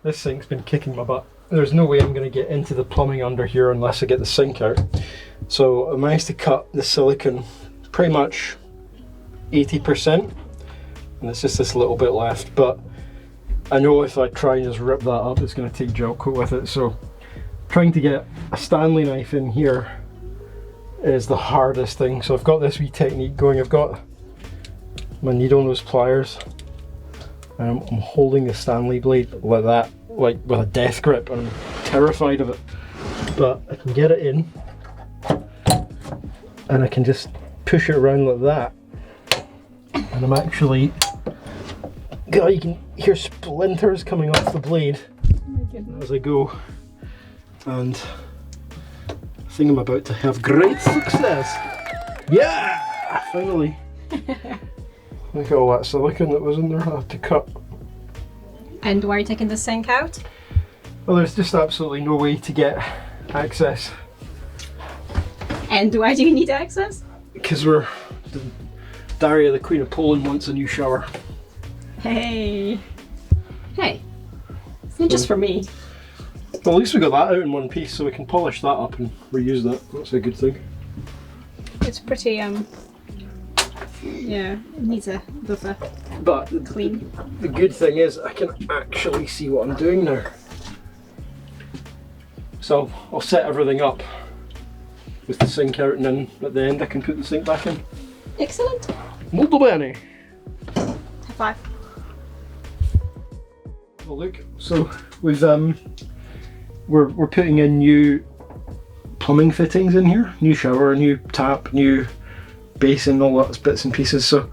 This sink's been kicking my butt. There's no way I'm going to get into the plumbing under here unless I get the sink out. So I managed to cut the silicone pretty much 80%, and it's just this little bit left, but I know if I try and just rip that up, it's going to take gel coat with it. So trying to get a Stanley knife in here is the hardest thing. So I've got this wee technique going. I've got my needle nose pliers, and I'm holding the Stanley blade like that, like with a death grip, and I'm terrified of it. But I can get it in, and I can just push it around like that, and I'm actually, God, you can hear splinters coming off the blade as I go, and I think I'm about to have great success. Yeah, finally. Look at all that silicone that was in there. I had to cut. And why are you taking the sink out? Well, there's just absolutely no way to get access. And why do you need access? Because Daria, the Queen of Poland, wants a new shower. Hey. Hey. It's not just for me. Well, at least we got that out in one piece, so we can polish that up and reuse that. That's a good thing. It's pretty, yeah, it needs a bit of a But clean. The good thing is I can actually see what I'm doing now. So I'll set everything up with the sink out, and then at the end I can put the sink back in. Excellent. Molto bene. High five. Well, look, so we've we're putting in new plumbing fittings in here, new shower, new tap, new basin, all that bits and pieces. So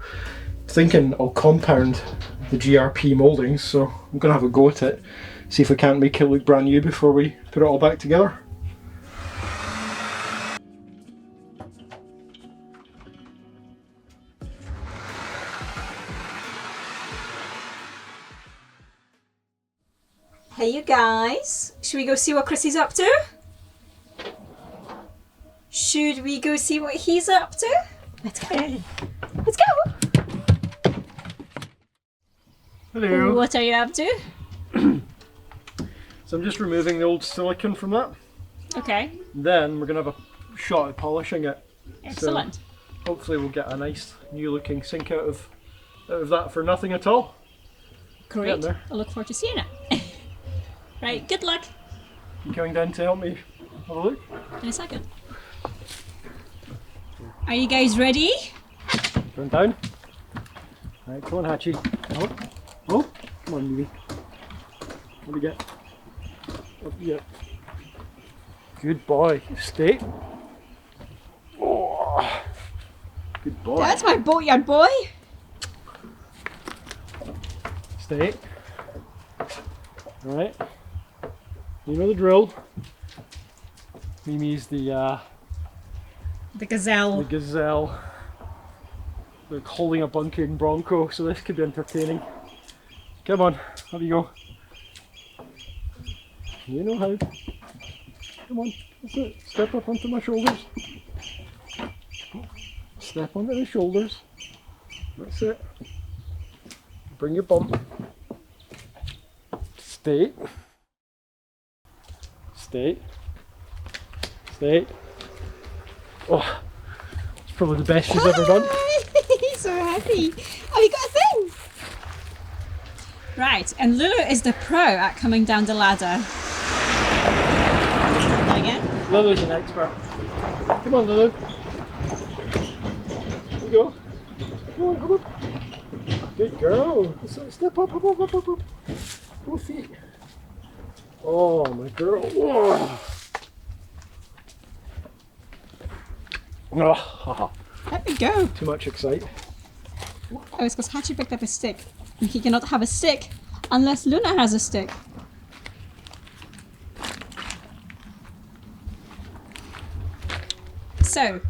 thinking I'll compound the GRP mouldings, so I'm gonna have a go at it, see if we can't make it look brand new before we put it all back together. Hey you guys, should we go see what Chrissy's up to? Should we go see what he's up to? Let's go. Let's go. Hello. What are you up to? So I'm just removing the old silicone from that. Okay. Then we're gonna have a shot at polishing it. Excellent. So hopefully we'll get a nice new looking sink out of that for nothing at all. Great. I look forward to seeing it. Right, good luck. You coming down to help me have a look? In a second. Are you guys ready? Turn down. Right, come on, Hachi. Oh, oh, come on, Meemy. What do you get? What do you get? Good boy. Stay. Oh, good boy. That's my boatyard boy. Stay. All right. You know the drill. Mimi's the gazelle. The gazelle. They're holding a bunking bronco, so this could be entertaining. Come on, have you go. You know how. Come on, that's it. Step up onto my shoulders. Step onto the shoulders. That's it. Bring your bump. Stay. Stay. Stay. Oh, it's probably the best she's ever done. He's so happy. Oh, you got a thing! Right, and Lulu is the pro at coming down the ladder. Again? Lulu's an expert. Come on, Lulu. Here you go. Come on, come on. Good girl. Step up, up, up, up, up, up. Go feet. Oh, my girl. Oh. Oh, Let me go. too much excite. Oh, it's because Hachi picked up a stick. And he cannot have a stick unless Luna has a stick. So,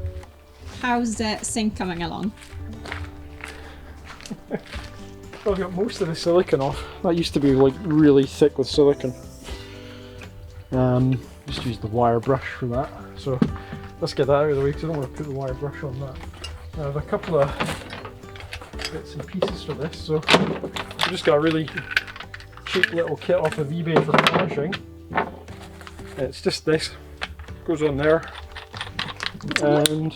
how's the sink coming along? I've got most of the silicone off. That used to be like really thick with silicone. Just use the wire brush for that. So let's get that out of the way because I don't want to put the wire brush on that. Now, I have a couple of bits and pieces for this, so I've just got a really cheap little kit off of eBay for polishing. It's just this, goes on there, and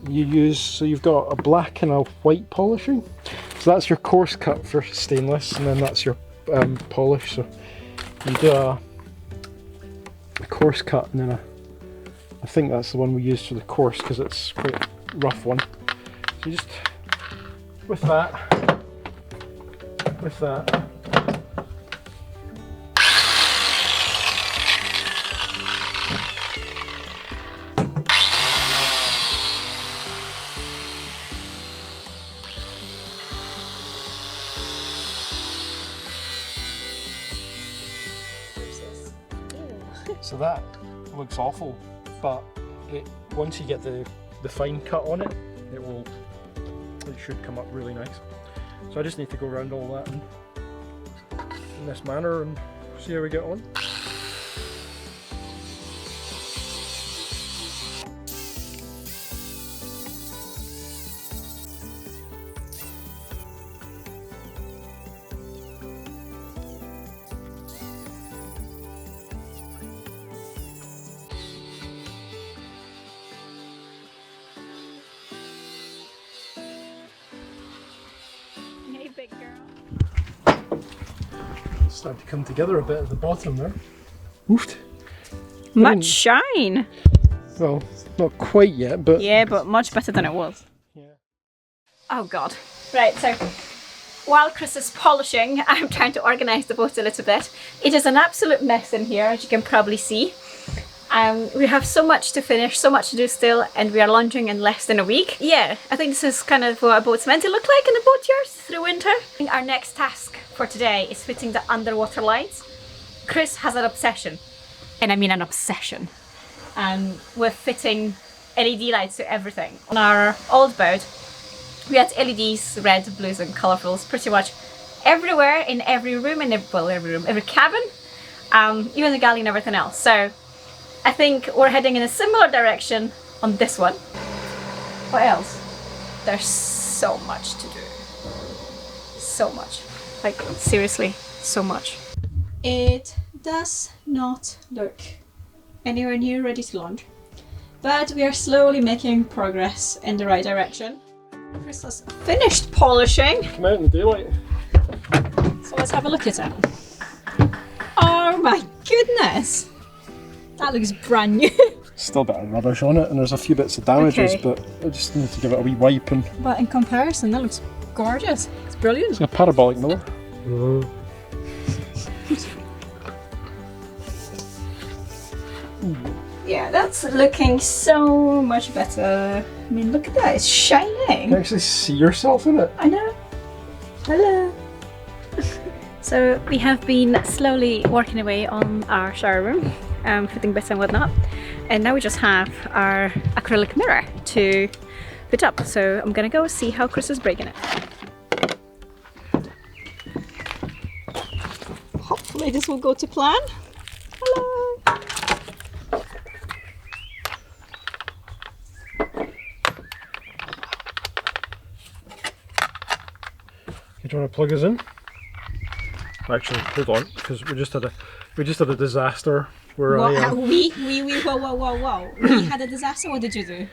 you use, so you've got a black and a white polishing. So that's your coarse cut for stainless, and then that's your polish. So you do a coarse cut, and then I think that's the one we use for the coarse because it's quite a rough one. So you just, with that. So that looks awful, but once you get the fine cut on it, it should come up really nice. So I just need to go around all that in this manner and see how we get on. Big girl. Starting to come together a bit at the bottom there. Oofed. Much shine. Well, not quite yet, but yeah, but much better than it was. Yeah. Oh god. Right, so while Chris is polishing, I'm trying to organise the boat a little bit. It is an absolute mess in here, as you can probably see. We have so much to finish, so much to do still, and we are launching in less than a week. Yeah, I think this is kind of what a boat's meant to look like in the boat yards through winter. I think our next task for today is fitting the underwater lights. Chris has an obsession, and I mean an obsession, with fitting LED lights to everything. On our old boat, we had LEDs, red, blues and colourfuls pretty much everywhere, in every room, every cabin, even the galley and everything else. So I think we're heading in a similar direction on this one. What else? There's so much to do. So much. Like, seriously, so much. It does not look anywhere near ready to launch, but we are slowly making progress in the right direction. Chris has finished polishing. Come out in the daylight. So let's have a look at it. Oh my goodness! That looks brand new. Still a bit of rubbish on it, and there's a few bits of damages, Okay. but I just need to give it a wee wipe. And But in comparison, that looks gorgeous. It's brilliant. it's a parabolic mirror. Yeah, that's looking so much better. I mean, look at that, it's shining. You can actually see yourself in it. I know. Hello. So we have been slowly working away on our shower room, fitting bits and whatnot, and now we just have our acrylic mirror to put up. So I'm gonna go see how Chris is breaking it. Hopefully this will go to plan. Hello. Do you want to plug us in? Actually, hold on, because we just had a disaster where What? I Whoa. We had a disaster, what did you do?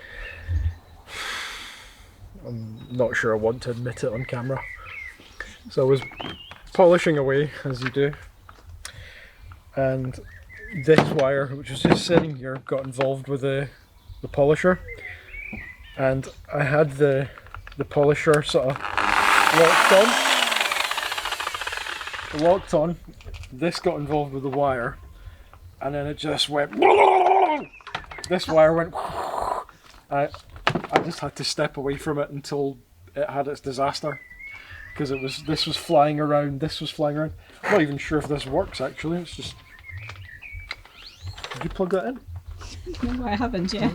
I'm not sure I want to admit it on camera. So I was polishing away, as you do, and this wire, which was just sitting here, got involved with the polisher, and I had the polisher sort of locked on. This got involved with the wire, and then it just went. This wire went. I just had to step away from it until it had its disaster, because this was flying around. I'm not even sure if this works actually. It's just. Did you plug that in? No, I haven't yet.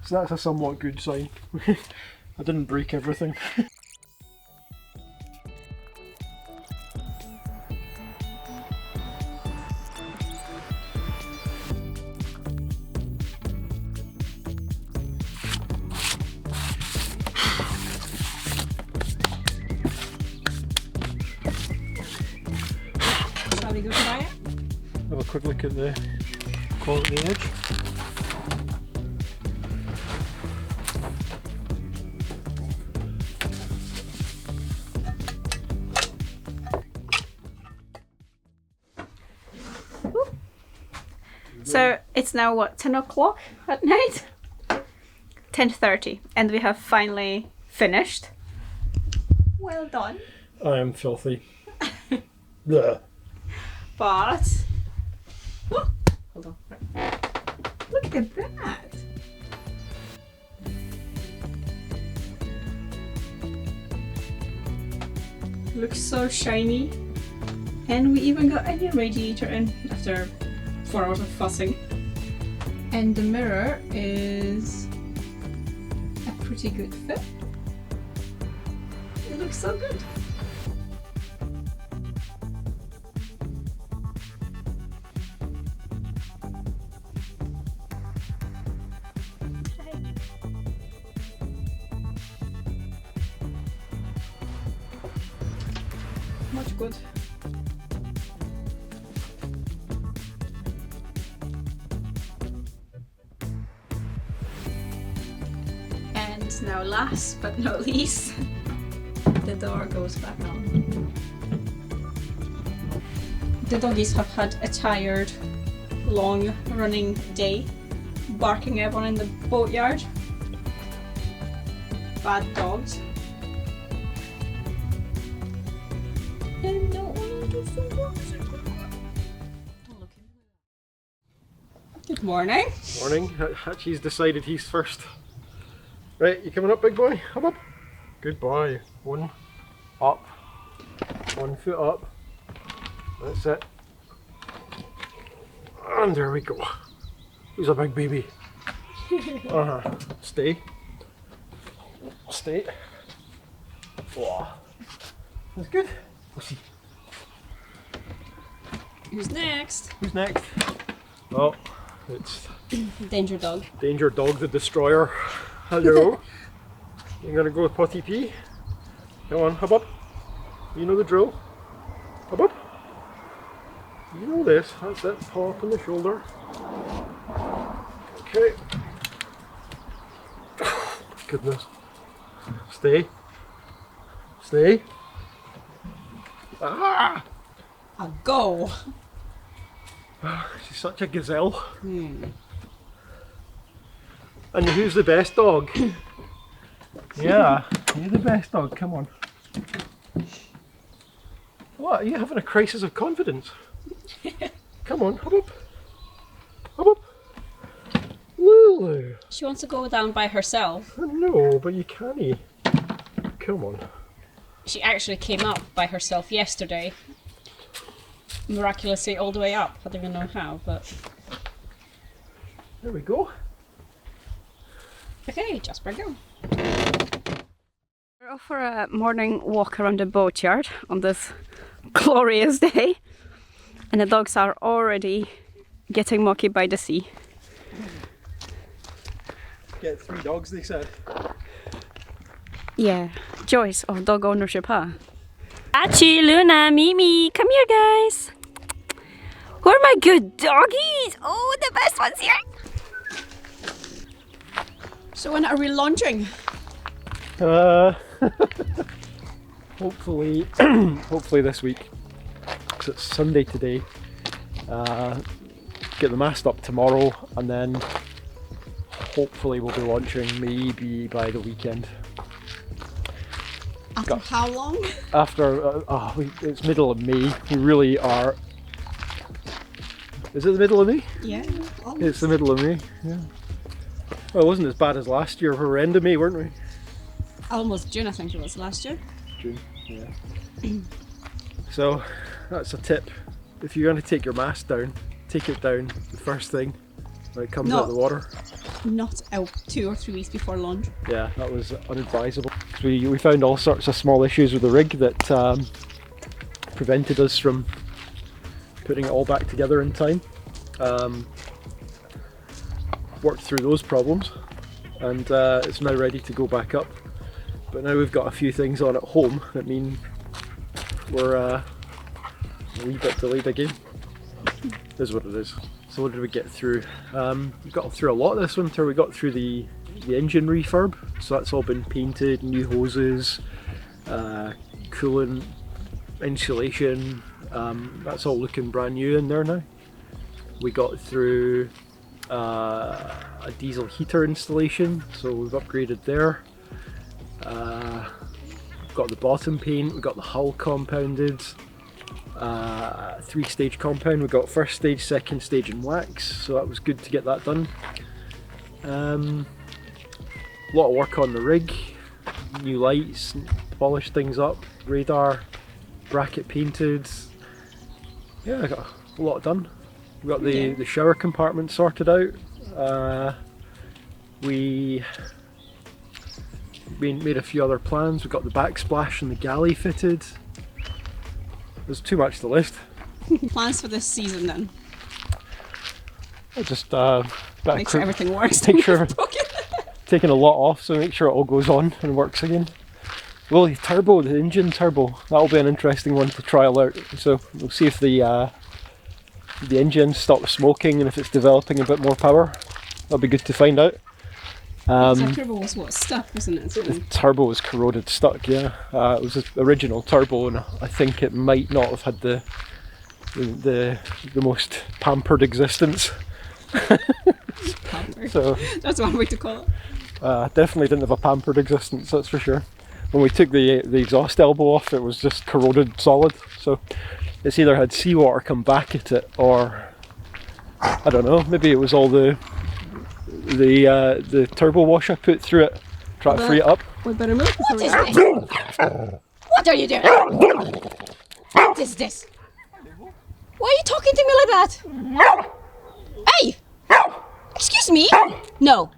So that's a somewhat good sign. I didn't break everything. Shall we go try it? Have a quick look at the quality edge. So it's now what, 10 o'clock at night? 10:30, and we have finally finished. Well done. I am filthy. Blech. But oh, hold on. Look at that. Looks so shiny. And we even got a new radiator in after 4 hours of fussing. And the mirror is a pretty good fit. It looks so good. Much good. And now last but not least, the door goes back on. The doggies have had a tired, long running day, barking everyone in the boatyard. Bad dogs. And no one is so Good morning. Morning. Hachi's decided he's first. Right, you coming up, big boy? Come up. Good boy. One up. 1 foot up. That's it. And there we go. He's a big baby. Stay. Stay. Wow. That's good. We'll see. Who's next? Who's next? Oh, it's Danger dog. Danger Dog the Destroyer. Hello. You're gonna go with potty pee? Come on, hop up. You know the drill. Hop up. You know this. That's it. Paw up on the shoulder. Okay. Goodness. Stay. Stay. Ah! A go. She's such a gazelle. And who's the best dog? Yeah, you're the best dog, come on. What, are you having a crisis of confidence? Come on, hop up. Hop up. Lulu. She wants to go down by herself. No, but you can't. Come on. She actually came up by herself yesterday. Miraculously all the way up. I don't even know how, but... There we go. Okay, Jasper, go. We're off for a morning walk around the boatyard on this glorious day. And the dogs are already getting mucky by the sea. Get 3 dogs, they said. Yeah, joys of dog ownership, huh? Hachi, Luna, Mimi, come here, guys. Who are my good doggies? Oh, the best ones here. So when are we launching? Hopefully, hopefully this week. Because it's Sunday today. Get the mast up tomorrow, and then hopefully we'll be launching maybe by the weekend. After how long? After, it's middle of May. We really are. Is it the middle of May? Yeah, almost. It's the middle of May, yeah. Well, it wasn't as bad as last year. We were end of May, weren't we? Almost June, I think it was last year. June, yeah. So, that's a tip. If you're going to take your mast down, take it down the first thing when it comes out of the water. Not out 2 or 3 weeks before launch. Yeah, that was unadvisable. We found all sorts of small issues with the rig that prevented us from putting it all back together in time. Worked through those problems, and it's now ready to go back up. But now we've got a few things on at home that mean we're A wee bit delayed again. Is what it is. So what did we get through? We got through a lot this winter. We got through the engine refurb, so that's all been painted, new hoses, coolant, insulation, that's all looking brand new in there now. We got through a diesel heater installation, so we've upgraded there. Got the bottom paint, we got the hull compounded, 3-stage compound. We got first stage, second stage and wax, so that was good to get that done. A lot of work on the rig, new lights, polished things up, radar, bracket painted. Yeah, I got a lot done. We got the shower compartment sorted out. We made a few other plans. We got the backsplash and the galley fitted. There's too much to list. Plans for this season then? I just make sure everything works. Make sure taking a lot off, so make sure it all goes on and works again. Well, the engine turbo, that'll be an interesting one to trial out. So we'll see if the engine stops smoking and if it's developing a bit more power. That'll be good to find out. The turbo was what, stuck, wasn't it? The turbo was corroded, stuck, yeah. It was the original turbo, and I think it might not have had the most pampered existence. Pampered. So that's one way to call it. Definitely didn't have a pampered existence, that's for sure. When we took the exhaust elbow off, it was just corroded solid. So it's either had seawater come back at it, or I don't know. Maybe it was all the turbo wash I put through it, try to free it up. We better move. What is this? What are you doing? What is this? Why are you talking to me like that? Hey! Excuse me? No.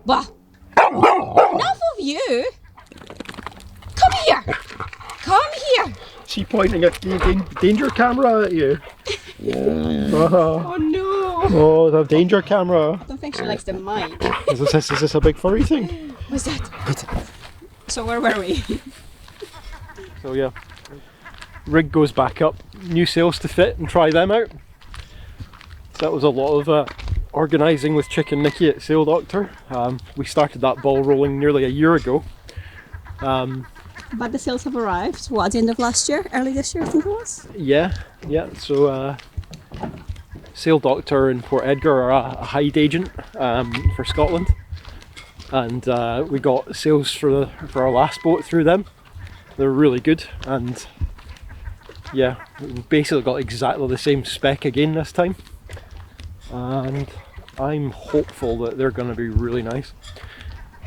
Bah. Enough of you. Come here. Come here. She pointing a danger camera at you. Oh no. Oh, the danger camera. I don't think she likes the mic. Is this a big furry thing? What's that? So where were we? So yeah, rig goes back up, new sails to fit and try them out. So that was a lot of organising with Chick and Nikki at Sail Doctor. We started that ball rolling nearly a year ago. But the sails have arrived, what, at the end of last year? Early this year, I think it was? Yeah. So Sail Doctor in Port Edgar are a hide agent for Scotland. And we got sails for our last boat through them. They're really good, and yeah, we basically got exactly the same spec again this time. And I'm hopeful that they're going to be really nice.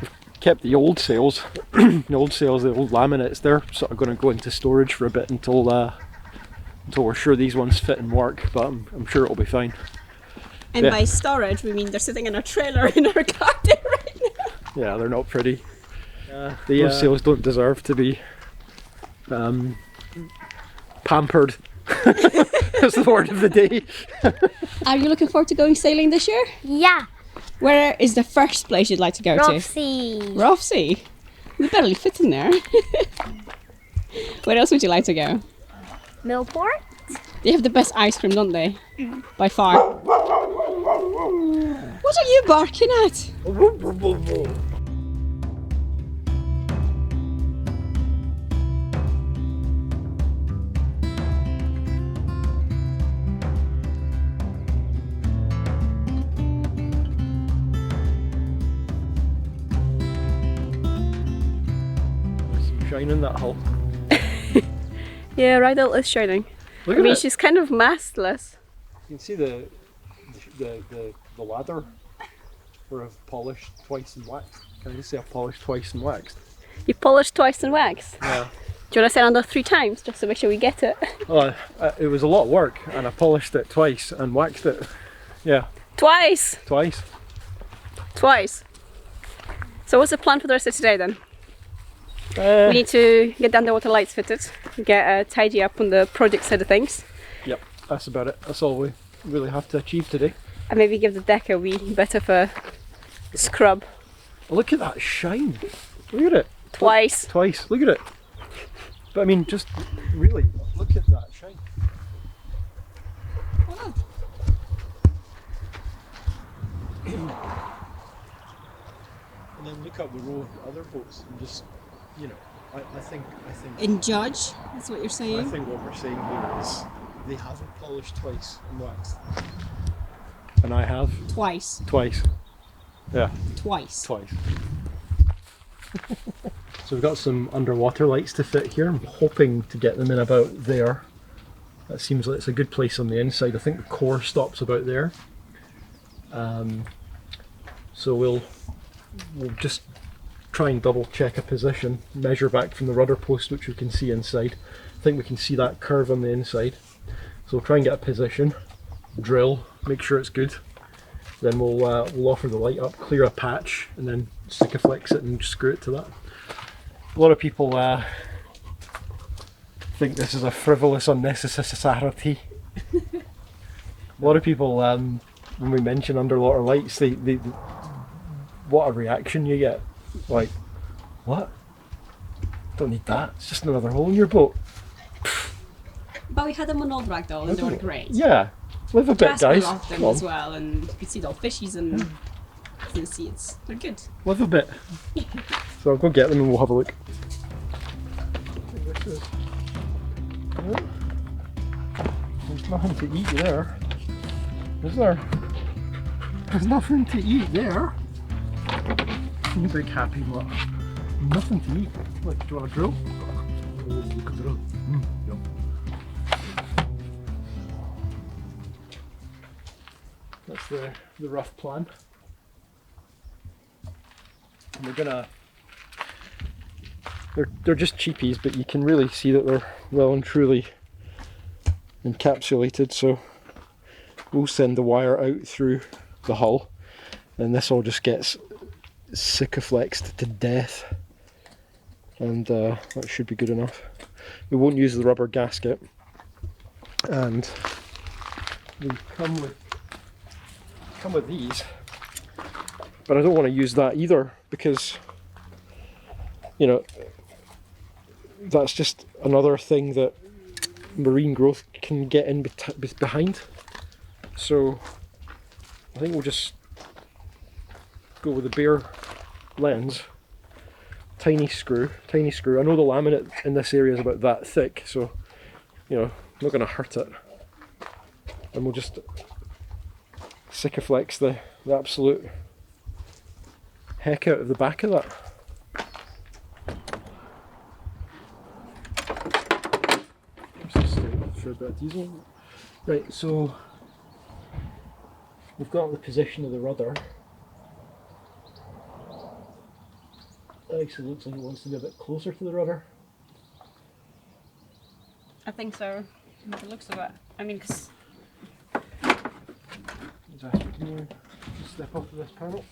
We've kept the old sails, the old laminates, they're sort of going to go into storage for a bit until we're sure these ones fit and work, but I'm sure it'll be fine. And by storage, we mean they're sitting in a trailer in our garden right now. Yeah, they're not pretty. Those sails don't deserve to be pampered. That's the word of the day. Are you looking forward to going sailing this year? Yeah. Where is the first place you'd like to go Rothsea. to? Rothsea. We barely fit in there. Where else would you like to go? Millport? They have the best ice cream, don't they? By far. What are you barking at? Shining that hull. Yeah, Ragdoll is shining. Look at it. She's kind of mastless. You can see the ladder where I've polished twice and waxed. Can I just say I've polished twice and waxed? You polished twice and waxed? Yeah. Do you want to say another 3 times just to make sure we get it? Oh, it was a lot of work, and I polished it twice and waxed it. Yeah. Twice! Twice. So what's the plan for the rest of today then? We need to get the underwater lights fitted, get tidy up on the project side of things. Yep, that's about it. That's all we really have to achieve today. And maybe give the deck a wee bit of a scrub. Look at that shine. Look at it. Twice. Look at it. But I mean, just really, look at that shine. look up the row of other boats and just, you know, I think. And judge, that's what you're I saying? think what we're saying here is they haven't polished twice and waxed. And I have. Twice. Twice. Yeah. Twice. Twice. So we've got some underwater lights to fit here. I'm hoping to get them in about there. That seems like it's a good place on the inside. I think the core stops about there. So we'll just try and double check a position, measure back from the rudder post, which we can see inside. I think we can see that curve on the inside. So we'll try and get a position, drill, make sure it's good. Then we'll offer the light up, clear a patch, and then Sikaflex it and screw it to that. A lot of people think this is a frivolous unnecessity. A lot of people, when we mention underwater lights, they what a reaction you get. Like, what? Don't need that. It's just another hole in your boat. But we had them on old Ragdoll and they were great. Yeah, live a bit, guys. Off them Come on. as well, and you could see the old fishies and you can see they're good. Live a bit. So I'll go get them and we'll have a look. There's nothing to eat there, is there? There's nothing to eat there. You big happy lot. Nothing to eat. Look, do you want a drill? Oh, look at the drill. Yum. That's the rough plan. And we're gonna. They're just cheapies, but you can really see that they're well and truly encapsulated. So we'll send the wire out through the hull, and this all just gets Sikaflexed to death, and that should be good enough. We won't use the rubber gasket, and we come with these, but I don't want to use that either because, you know, that's just another thing that marine growth can get in behind. So I think we'll just go with the bare lens, tiny screw. I know the laminate in this area is about that thick, so, you know, I'm not going to hurt it. And we'll just Sikaflex the absolute heck out of the back of that. Just for a bit of diesel. Right, so we've got the position of the rudder. It actually looks like it wants to be a bit closer to the rudder. I think so. By the looks of it. I mean, because. Can you just step off of this panel?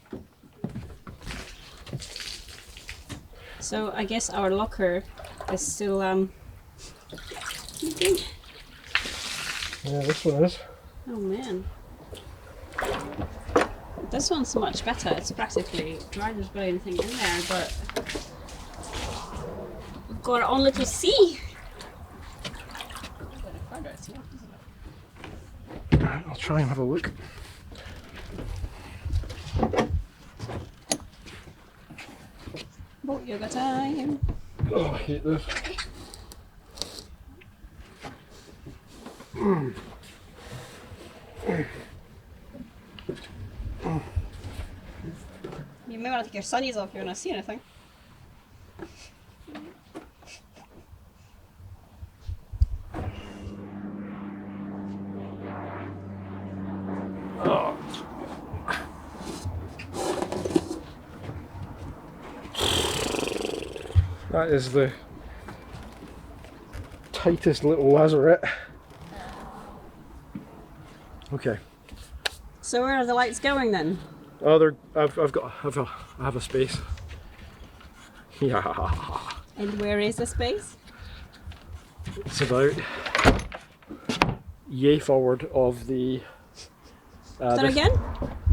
So I guess our locker is still leaking. Yeah, this one is. Oh man. This one's much better. It's practically dry. There's barely anything in there, but we've got our own little sea. I'll try and have a look. Boat yoga time. Oh, I hate this. You may want to take your sunnies off if you want to see anything. Oh. That is the tightest little lazarette. Okay. So where are the lights going then? Oh, I have a space. Yeah. And where is the space? It's about yay forward of the. That again?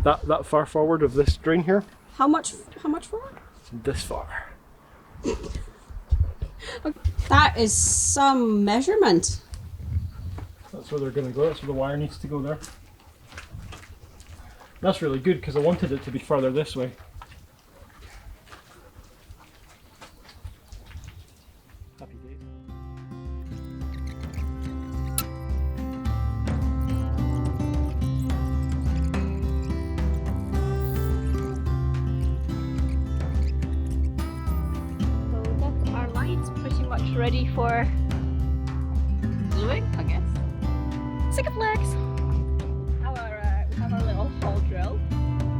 That far forward of this drain here. How much forward? This far. That is some measurement. That's where they're going to go. That's where the wire needs to go there. That's really good because I wanted it to be further this way. ready for gluing, I guess. Sick of legs. We have our little hole drill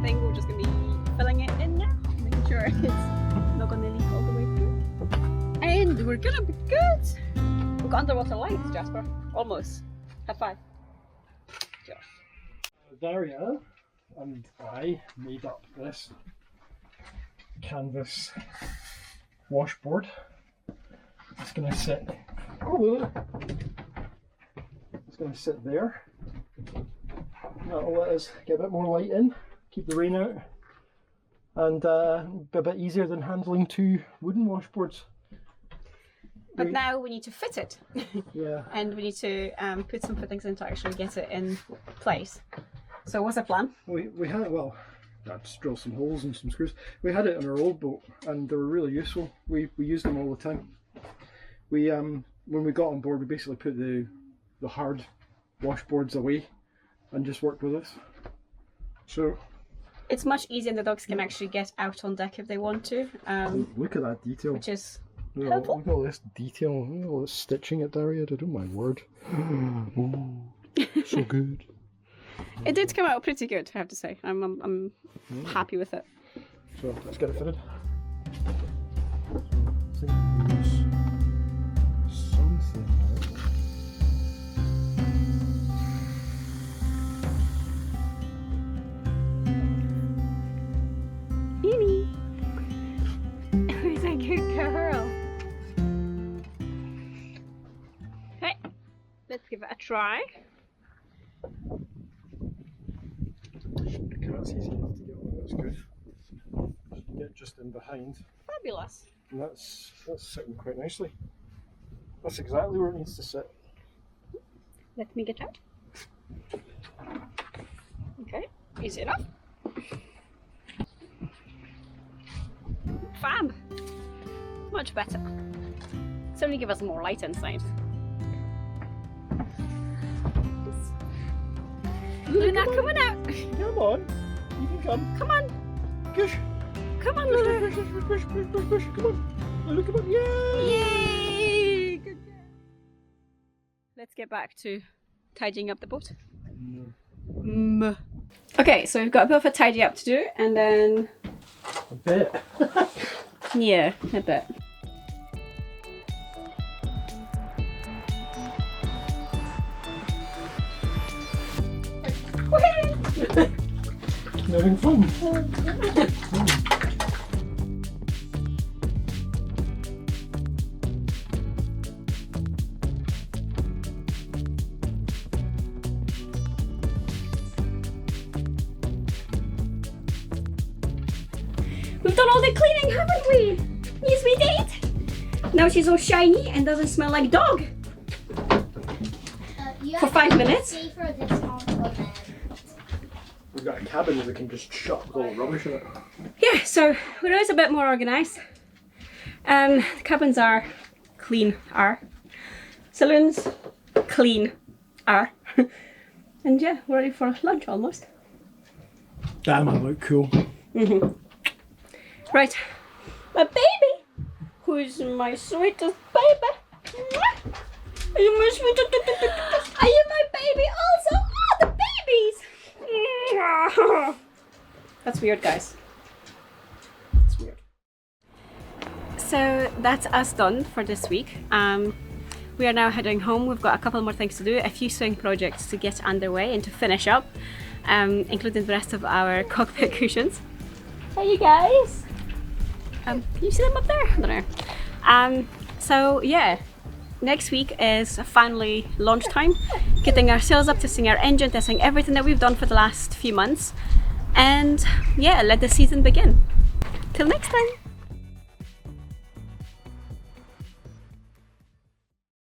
thing. We're just gonna be filling it in now, making sure it's not gonna leak all the way through. And we're gonna be good. We've got underwater lights, Jasper. Almost. High five. Josh. Daria and I made up this canvas washboard. It's going to sit. It's going to sit there. That'll let us get a bit more light in, keep the rain out, and be a bit easier than handling two wooden washboards. But now we need to fit it. Yeah. And we need to put some fittings in to actually get it in place. So what's the plan? We had, well, I just drill some holes and some screws. We had it on our old boat and they were really useful. We used them all the time. We when we got on board, we basically put the hard washboards away and just worked with this. So it's much easier and the dogs can actually get out on deck if they want to. Look at that detail. Which is Look at all this detail, look at all this stitching at Daria. Oh my word. Oh, so good. It did come out pretty good, I have to say. I'm happy with it. So let's get it fitted. Amy! Who's a good girl? Okay, let's give it a try. That's easy enough to get on, that's good. Get just in behind. Fabulous. And that's sitting quite nicely. That's exactly where it needs to sit. Let me get out. Okay, easy enough. Fab! Much better. Certainly give us more light inside. Luna, come on out! Come on, you can come. Come on! Push! Come on, Luna! Push, come on! Luna, come on, yay! Yay! Good girl. Let's get back to tidying up the boat. Okay, so we've got a bit of a tidy up to do, and then... A bit. Yeah, a bit. Having fun. We've done all the cleaning, haven't we? Yes, we did. Now she's all shiny and doesn't smell like dog. For 5 minutes. We've got a cabin that we can just shut with all the rubbish in it. Yeah, so we're always a bit more organised. The cabins are clean-er. Saloons, clean-er. And yeah, we're ready for lunch almost. Damn, I look cool. Right, my baby, who's my sweetest baby. Are you my sweetest? Are you my baby also? Oh, the babies! That's weird, guys. That's weird. So that's us done for this week. We are now heading home. We've got a couple more things to do, a few swing projects to get underway and to finish up, including the rest of our cockpit cushions. Hey, you guys! Can you see them up there? I don't know. So yeah, next week is finally launch time. Getting our sails up, testing our engine, testing everything that we've done for the last few months. And yeah, let the season begin. Till next time!